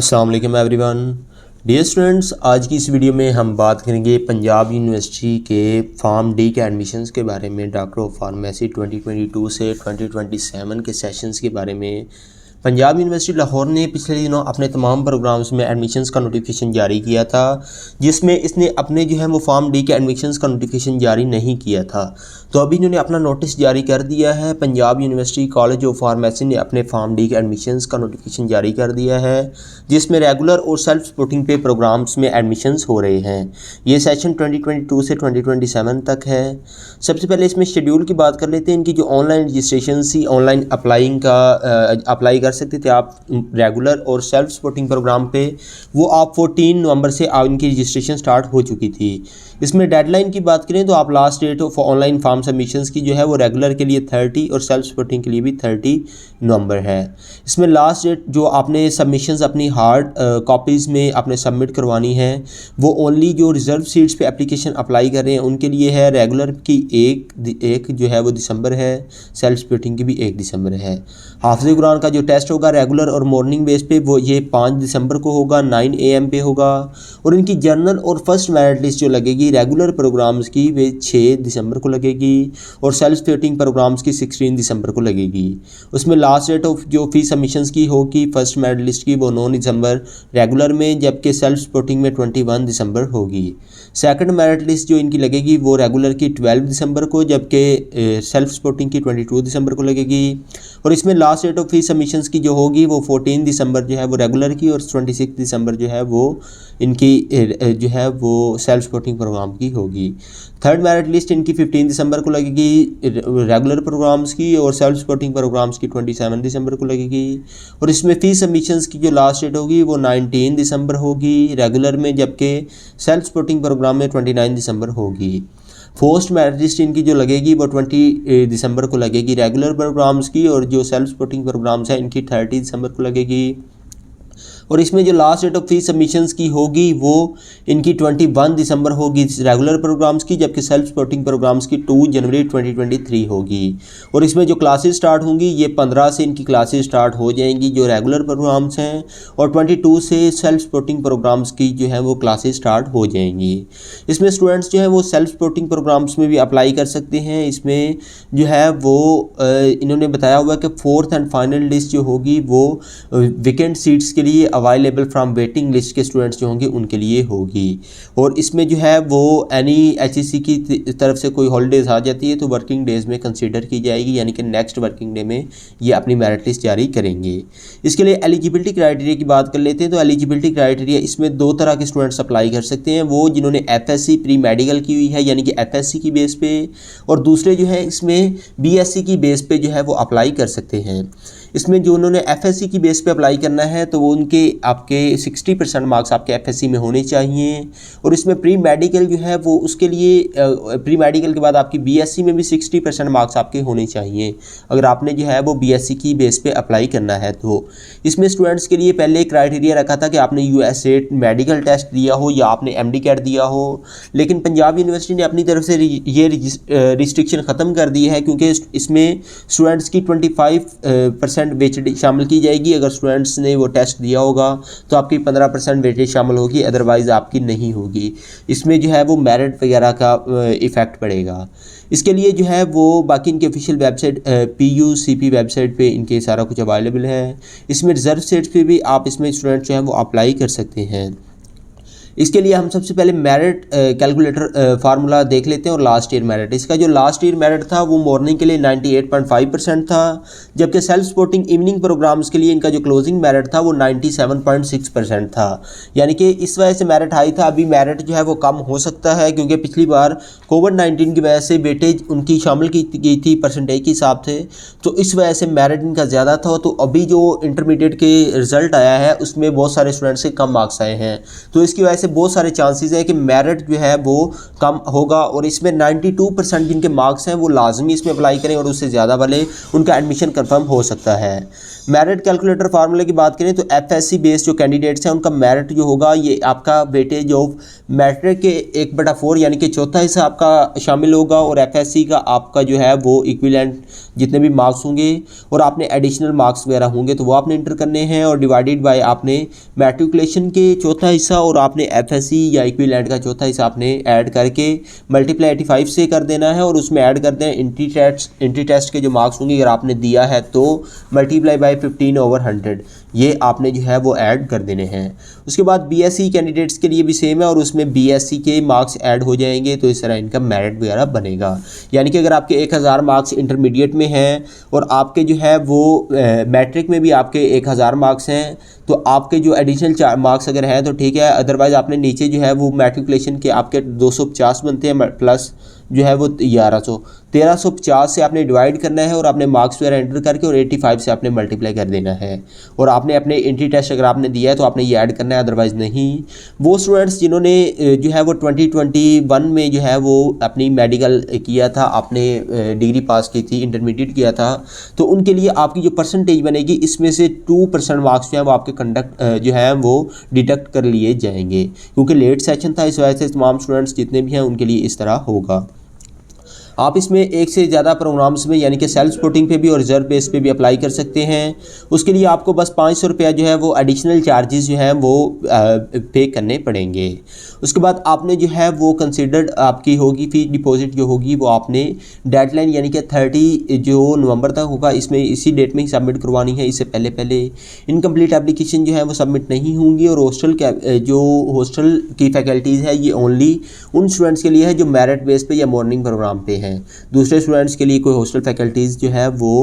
अस्सलाम वालेकुम everyone. Dear students, आज की इस वीडियो में हम बात करेंगे पंजाब यूनिवर्सिटी के फॉर्म डी के एडमिशन्स के बारे में। डॉक्टर ऑफ फार्मेसी 2022 से 2027 के सेशंस के बारे में। पंजाब यूनिवर्सिटी लाहौर ने पिछले दिनों अपने तमाम प्रोग्राम्स में एडमिशन्स का नोटिफिकेशन जारी किया था, जिसमें इसने अपने जो है वो फॉर्म डी के एडमिशन्स का नोटिफिकेशन जारी नहीं किया था। तो अभी इन्होंने अपना नोटिस जारी कर दिया है। Punjab university college of pharmacy ने अपने फॉर्म डी के एडमिशन्स का नोटिफिकेशन जारी कर दिया है, जिसमें रेगुलर और सेल्फ सपोर्टिंग पे प्रोग्राम्स में एडमिशन्स हो रहे हैं। ये सेशन 2022 से 2027 तक है। सबसे पहले इसमें शेड्यूल की बात कर लेते हैं। इनकी जो ऑनलाइन रजिस्ट्रेशन थी, ऑनलाइन अप्लाई कर सकते थे आप रेगुलर और सेल्फ सपोर्टिंग प्रोग्राम पे, वो आप 14 नवंबर से इनकी रजिस्ट्रेशन स्टार्ट हो चुकी थी। इसमें डेडलाइन की बात करें तो आप last date of online form submissions की जो है वो रेगुलर के लिए 30 और सेल्फ सपोर्टिंग के लिए भी 30 नवंबर है। इसमें लास्ट डेट जो आपने सबमिशंस अपनी हार्ड कॉपीज़ में आपने सबमिट करवानी है, वो ओनली जो रिजर्व सीट्स पे एप्लीकेशन अप्लाई कर रहे हैं उनके लिए है। रेगुलर की एक जो है वो दिसंबर है, सेल्फ सपोर्टिंग की भी 1 दिसंबर है। हाफिज़ कुरान का जो टेस्ट होगा रेगुलर और मॉर्निंग बेस पे, वो ये 5 दिसंबर को होगा, 9 AM पे होगा। और इनकी जनरल और फर्स्ट मेरिट लिस्ट जो लगेगी रेगुलर प्रोग्राम्स की, वे 6 दिसंबर को लगेगी और सेल्फ सपोर्टिंग प्रोग्राम्स की 16 दिसंबर को लगेगी। उसमें लास्ट डेट ऑफ जो फी सबमिशंस की होगी फर्स्ट मेरिट लिस्ट की, वो 9 दिसंबर रेगुलर में, जबकि सेल्फ सपोर्टिंग में 21 दिसंबर होगी। सेकंड मेरिट लिस्ट जो इनकी लगेगी वो रेगुलर की 12 दिसंबर को, जबकि सेल्फ सपोर्टिंग की 22 दिसंबर को लगेगी। और इसमें last date of fee submissions की जो होगी वो 14 दिसंबर जो है वो रेगुलर की और 26 दिसंबर जो है वो इनकी जो है वो सेल्फ सपोर्टिंग प्रोग्राम की होगी। थर्ड मेरिट लिस्ट इनकी 15 दिसंबर को लगेगी रेगुलर प्रोग्राम्स की, और सेल्फ सपोर्टिंग प्रोग्राम्स की 27 दिसंबर को लगेगी। और इसमें फ़ी सबमिशंस की जो लास्ट डेट होगी वो 19 दिसंबर होगी रेगुलर में, जबकि सेल्फ सपोर्टिंग प्रोग्राम में 29 दिसंबर होगी। पोस्ट मेरिट लिस्ट इनकी जो लगेगी वो 20 दिसंबर को लगेगी रेगुलर प्रोग्राम्स की, और जो सेल्फ सपोर्टिंग प्रोग्राम्स हैं इनकी 30 दिसंबर को लगेगी। और इसमें जो last date of fee submissions की होगी वो इनकी 21 दिसंबर होगी रेगुलर प्रोग्राम्स की, जबकि सेल्फ सपोर्टिंग प्रोग्राम्स की 2 जनवरी 2023 होगी। और इसमें जो क्लासेस स्टार्ट होंगी ये 15 से इनकी क्लासेस स्टार्ट हो जाएंगी जो रेगुलर प्रोग्राम्स हैं, और 22 से सेल्फ सपोर्टिंग प्रोग्राम्स की जो है वो क्लासेस स्टार्ट हो जाएंगी। इसमें स्टूडेंट्स जो है वो सेल्फ सपोर्टिंग प्रोग्राम्स में भी अप्लाई कर सकते हैं। इसमें जो है वो इन्होंने बताया हुआ है कि 4th एंड फाइनल लिस्ट जो होगी वो वेकेंट सीट्स के लिए अवेलेबल फ्रॉम वेटिंग लिस्ट के स्टूडेंट्स जो होंगे उनके लिए होगी। और इसमें जो है वो एनी HEC की तरफ से कोई हॉलीडेज़ आ जाती है तो वर्किंग डेज़ में कंसीडर की जाएगी, यानी कि नेक्स्ट वर्किंग डे में ये अपनी मेरिट लिस्ट जारी करेंगे। इसके लिए एलिजिबिलिटी क्राइटेरिया की बात कर लेते हैं। तो एलिजिबिलिटी क्राइटेरिया इसमें 2 तरह के स्टूडेंट्स अप्लाई कर सकते हैं, वो जिन्होंने FSC प्री मेडिकल की हुई है यानी कि FSC की बेस पे, और दूसरे जो है इसमें BSc की बेस पे जो है वो अप्लाई कर सकते हैं। इसमें जो उन्होंने FSC की बेस पे अप्लाई करना है तो वो उनके आपके 60% मार्क्स आपके FSC में होने चाहिए। और इसमें प्री मेडिकल जो है वो उसके लिए प्री मेडिकल के बाद आपकी BSc में भी 60% मार्क्स आपके होने चाहिए अगर आपने जो है वो BSc की बेस पे अप्लाई करना है। तो इसमें स्टूडेंट्स के लिए पहले क्राइटेरिया रखा था कि आपने USAT मेडिकल टेस्ट दिया हो या आपने MD-CAT दिया हो, लेकिन पंजाब यूनिवर्सिटी ने अपनी तरफ से ये रिस्ट्रिक्शन ख़त्म कर दी है, क्योंकि इसमें स्टूडेंट्स की 25% वेटेज शामिल की जाएगी। अगर स्टूडेंट्स ने वो टेस्ट दिया होगा तो आपकी 15% वेटेज शामिल होगी, अदरवाइज़ आपकी नहीं होगी। इसमें जो है वो मेरिट वगैरह का इफ़ेक्ट पड़ेगा। इसके लिए जो है वो बाकी इनकी ऑफिशियल वेबसाइट PUCP वेबसाइट पे इनके सारा कुछ अवेलेबल है। इसमें रिजर्व सीट्स पे भी आप इसमें स्टूडेंट जो है वो अप्लाई कर सकते हैं। इसके लिए हम सबसे पहले मेरिट कैलकुलेटर फार्मूला देख लेते हैं और लास्ट ईयर मेरिट। इसका जो लास्ट ईयर मेरिट था वो मॉर्निंग के लिए 98.5% था, जबकि सेल्फ सपोर्टिंग इवनिंग प्रोग्राम्स के लिए इनका जो क्लोजिंग मेरिट था वो 97.6% था। यानी कि इस वजह से मेरिट हाई था। अभी मेरिट जो है वो कम हो सकता है, क्योंकि पिछली बार कोविड-19 की वजह से वेटेज उनकी शामिल की गई थी परसेंटेज के हिसाब से, तो इस वजह से मेरिट इनका ज़्यादा था। तो अभी जो इंटरमीडिएट के रिज़ल्ट आया है उसमें बहुत सारे स्टूडेंट्स के कम मार्क्स आए हैं, तो इसकी वजह ऐसे बहुत सारे चांसेस हैं कि मेरिट जो है वो कम होगा और इसमें 92% जिनके मार्क्स हैं वो लाजमी इसमें अप्लाई करें और उससे ज़्यादा वाले उनका एडमिशन कंफर्म हो सकता है। मेरिट कैलकुलेटर फार्मूले की बात करें तो एफएससी बेस्ड जो कैंडिडेट्स हैं उनका मेरिट जो होगा ये आपका वेटेज ऑफ मैट्रिक के 1/4 यानी कि चौथा हिस्सा आपका शामिल होगा और एफएससी का आपका जो है वो इक्विवेलेंट जितने भी मार्क्स होंगे और आपने एडिशनल मार्क्स वगैरह होंगे तो वो आपने इंटर करने हैं और डिवाइडेड बाय आपने मैट्रिकुलेशन के चौथा हिस्सा और आपने एफएससी या इक्विवेलेंट का चौथा हिस्सा आपने ऐड करके मल्टीप्लाई 85 से कर देना है और उसमें ऐड कर दें एंट्री टेस्ट के जो मार्क्स होंगे अगर आपने दिया है तो मल्टीप्लाई बाय 15/100 ये आपने जो है वो ऐड कर देने हैं। उसके बाद बीएससी कैंडिडेट्स के लिए भी सेम है और उसमें बीएससी के मार्क्स ऐड हो जाएंगे तो इस तरह इनका मेरिट वगैरह बनेगा। यानी कि अगर आपके 1000 मार्क्स इंटरमीडिएट में हैं और आपके जो है वो मैट्रिक में भी आपके 1000 मार्क्स हैं तो आपके जो एडिशनल मार्क्स अगर हैं तो ठीक है, अदरवाइज़ आपने नीचे जो है वो मैट्रिकुलेशन के आपके 250 बनते हैं प्लस जो है वो 1350 से आपने डिवाइड करना है और आपने मार्क्स वगैरह एंटर करके और 85 से आपने मल्टीप्लाई कर देना है और आपने अपने एंट्री टेस्ट अगर आपने दिया है तो आपने ये ऐड करना है, अदरवाइज़ नहीं। वो स्टूडेंट्स जिन्होंने जो है वो 2021 में जो है वो अपनी मेडिकल किया था, आपने डिग्री पास की थी, इंटरमीडिएट किया था, तो उनके लिए आपकी जो परसेंटेज बनेगी इसमें से 2% मार्क्स जो है वो आपके जो है वो डिडक्ट कर लिए जाएंगे क्योंकि लेट सेशन था, इस वजह से तमाम स्टूडेंट्स जितने भी हैं उनके लिए इस तरह होगा। आप इसमें एक से ज़्यादा प्रोग्राम्स में यानी कि सेल्फ सपोर्टिंग पे भी और रिजर्व बेस पे भी अप्लाई कर सकते हैं। उसके लिए आपको बस 500 रुपया जो है वो एडिशनल चार्जेस जो हैं वो पे करने पड़ेंगे। उसके बाद आपने जो है वो कंसिडर्ड आपकी होगी फीस डिपॉजिट जो होगी वो आपने डेडलाइन यानी कि 30 जो नवंबर तक होगा इसमें इसी डेट में ही सबमिट करवानी है। इससे पहले इनकम्प्लीट एप्लीकेशन जो है वो सबमिट नहीं होंगी और हॉस्टल की फैकल्टीज़ है ये ओनली उन स्टूडेंट्स के लिए है जो मेरिट बेस पे या मॉर्निंग प्रोग्राम पे हैं। दूसरे स्टूडेंट्स के लिए कोई हॉस्टल फैकल्टीज़ जो है वो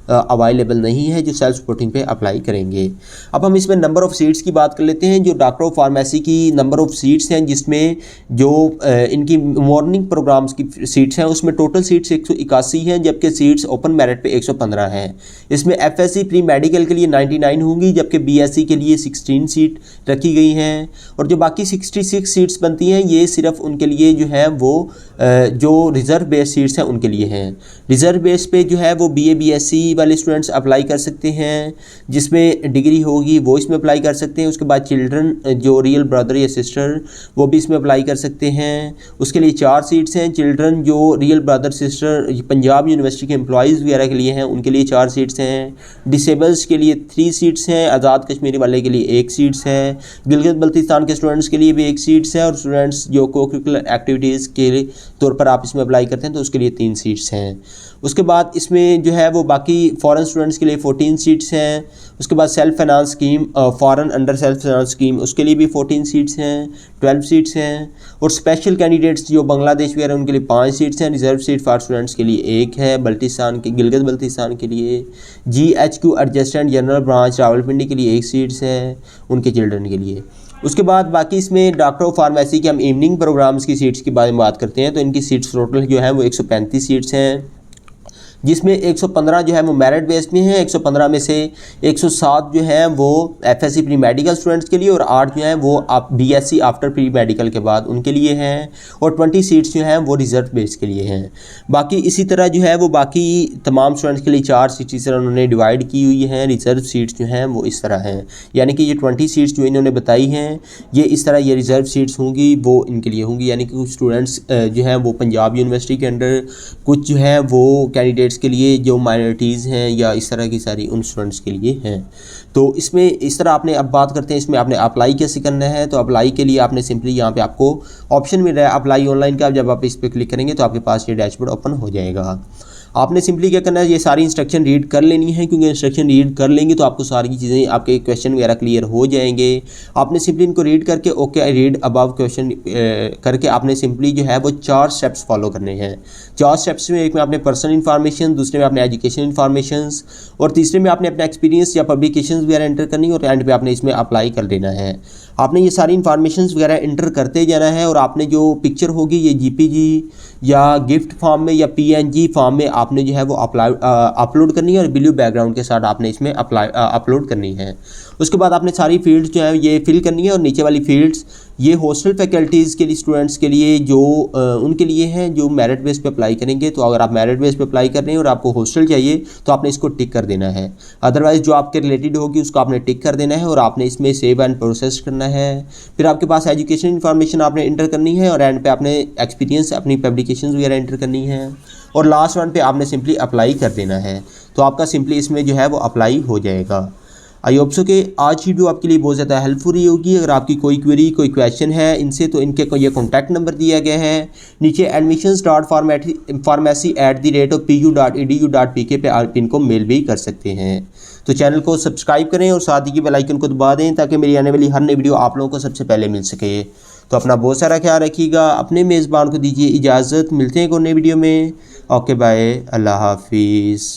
अवेलेबल नहीं है जो सेल्फ सपोर्टिंग पे अप्लाई करेंगे। अब हम इसमें नंबर ऑफ़ सीट्स की बात कर लेते हैं। जो डॉक्टर ऑफ फार्मेसी की नंबर ऑफ़ सीट्स हैं जिसमें जो इनकी मॉर्निंग प्रोग्राम्स की सीट्स हैं उसमें टोटल सीट्स 181 हैं जबकि सीट्स ओपन मेरिट पे 115 हैं। इसमें एफएससी प्री मेडिकल के लिए 99 होंगी जबकि बीएससी के लिए 16 सीट रखी गई हैं और जो बाकी 66 सीट्स बनती हैं ये सिर्फ उनके लिए जो है वो जो रिजर्व बेस सीट्स हैं उनके लिए हैं। रिजर्व बेस पे जो है वो बीए बीएससी वाले स्टूडेंट्स अप्लाई कर सकते हैं, जिसमें डिग्री होगी वो इसमें अप्लाई कर सकते हैं। उसके बाद चिल्ड्रन जो रियल ब्रदर या सिस्टर वो भी इसमें अप्लाई कर सकते हैं, उसके लिए 4 सीट्स हैं। चिल्ड्रन जो real brother sister Punjab university के एम्प्लॉयज़ वगैरह के लिए हैं उनके लिए 4 सीट्स हैं। डिसेबल्स के लिए 3 सीट्स हैं, आज़ाद कश्मीरी वाले के लिए 1 सीट्स है, गिलगित बल्तिस्तान के स्टूडेंट्स के लिए भी 1 सीट्स है और स्टूडेंट्स जो को करिकुलर एक्टिविटीज़ के तौर पर आप इसमें अप्लाई करते हैं तो उसके लिए 3 सीट्स हैं। उसके बाद इसमें जो है वो बाकी फॉरेन स्टूडेंट्स के लिए 14 सीट्स हैं। उसके बाद self finance scheme foreign under self finance scheme उसके लिए भी 14 सीट्स हैं, 12 सीट्स हैं और स्पेशल कैंडिडेट्स जो बांग्लादेश वगैरह उनके लिए 5 सीट्स हैं। रिजर्व सीट फॉर स्टूडेंट्स के लिए 1 है, बल्तिस्तान के गिलगित बल्तिस्तान के लिए। GHQ adjacent general branch Rawalpindi के लिए 1 सीट्स है उनके चिल्ड्रन के लिए। उसके बाद बाकी इसमें डॉक्टर ऑफ फार्मेसी के हम इवनिंग प्रोग्राम्स की सीट्स के बारे में बात करते हैं तो इनकी सीट्स टोटल जो है वो 135 सीट्स हैं जिसमें 115 जो है वो मेरिट बेस में है। 115 में से 107 जो है वो एफएससी प्री मेडिकल स्टूडेंट्स के लिए और 8 जो हैं वो आप बीएससी आफ्टर प्री मेडिकल के बाद उनके लिए हैं और 20 सीट्स जो हैं वो रिजर्व बेस के लिए हैं। बाकी इसी तरह जो है वो बाकी तमाम स्टूडेंट्स के लिए 4 सीट्स इस तरह उन्होंने डिवाइड की हुई हैं। रिजर्व सीट्स जो हैं वो इस तरह हैं, यानी कि ये 20 सीट्स जो इन्होंने बताई हैं ये इस तरह ये रिजर्व सीट्स होंगी वो इनके लिए होंगी। यानी कि कुछ स्टूडेंट्स जो हैं वो पंजाब यूनिवर्सिटी के अंडर, कुछ जो है वो कैंडिडेट्स के लिए जो माइनॉरिटीज़ हैं या इस तरह की सारी उन स्टूडेंट्स के लिए हैं। तो इसमें इस तरह आपने अब बात करते हैं इसमें आपने अप्लाई कैसे करना है। तो अप्लाई के लिए आपने सिंपली यहाँ पे आपको ऑप्शन मिल रहा है अप्लाई ऑनलाइन का, जब आप इस पर क्लिक करेंगे तो आपके पास ये डैशबोर्ड ओपन हो जाएगा। आपने सिंपली क्या करना है ये सारी इंस्ट्रक्शन रीड कर लेनी है क्योंकि इंस्ट्रक्शन रीड कर लेंगे तो आपको सारी चीज़ें आपके क्वेश्चन वगैरह क्लियर हो जाएंगे। आपने सिंपली इनको रीड करके okay I read above question करके आपने सिंपली जो है वो 4 स्टेप्स फॉलो करने हैं। 4 स्टेप्स में एक में आपने पर्सनल इन्फॉर्मेशन, दूसरे में आपने एजुकेशन इन्फॉर्मेशन और तीसरे में आपने अपना एक्सपीरियंस या पब्लिकेशंस वगैरह एंटर करनी और एंड पे आपने इसमें अप्लाई कर देना है। आपने ये सारी इन्फॉर्मेशन वगैरह इंटर करते जाना है और आपने जो पिक्चर होगी ये जीपीजी या गिफ्ट फॉर्म में या पीएनजी फॉर्म में आपने जो है वो अपलोड करनी है और ब्लू बैकग्राउंड के साथ आपने इसमें अपलोड करनी है। उसके बाद आपने सारी फील्ड्स जो है ये फिल करनी है और नीचे वाली फील्ड्स ये हॉस्टल फैकल्टीज़ के लिए स्टूडेंट्स के लिए जो उनके लिए हैं जो मेरिट बेस पे अप्लाई करेंगे। तो अगर आप मेरिट बेस पे अप्लाई कर रहे हैं और आपको हॉस्टल चाहिए तो आपने इसको टिक कर देना है, अदरवाइज़ जो आपके रिलेटेड होगी उसको आपने टिक कर देना है और आपने इसमें सेव एंड प्रोसेस करना है। फिर आपके पास एजुकेशन इन्फॉर्मेशन आपने इंटर करनी है और एंड पे आपने एक्सपीरियंस अपनी पब्लिकेशंस वगैरह इंटर करनी है और लास्ट वन पे आपने सिंपली अप्लाई कर देना है। तो आपका सिंपली इसमें जो है वो अप्लाई हो जाएगा। आई होप सो कि आज की वीडियो आपके लिए बहुत ज़्यादा हेल्पफुल रही होगी। अगर आपकी कोई क्वेरी कोई क्वेश्चन है इनसे तो इनके ये कॉन्टैक्ट नंबर दिया गया है नीचे admissions.pharmacy@pu.edu.pk पे आप इनको मेल भी कर सकते हैं। तो चैनल को सब्सक्राइब करें और साथ ही की बेल आइकन को दबा दें ताकि मेरी आने वाली हर नई वीडियो आप लोगों को सबसे पहले मिल सके। तो अपना बहुत सारा ख्याल रखिएगा, अपने मेज़बान को दीजिए इजाज़त, मिलते हैं एक और नई वीडियो में। ओके बाय, अल्लाह हाफिज़।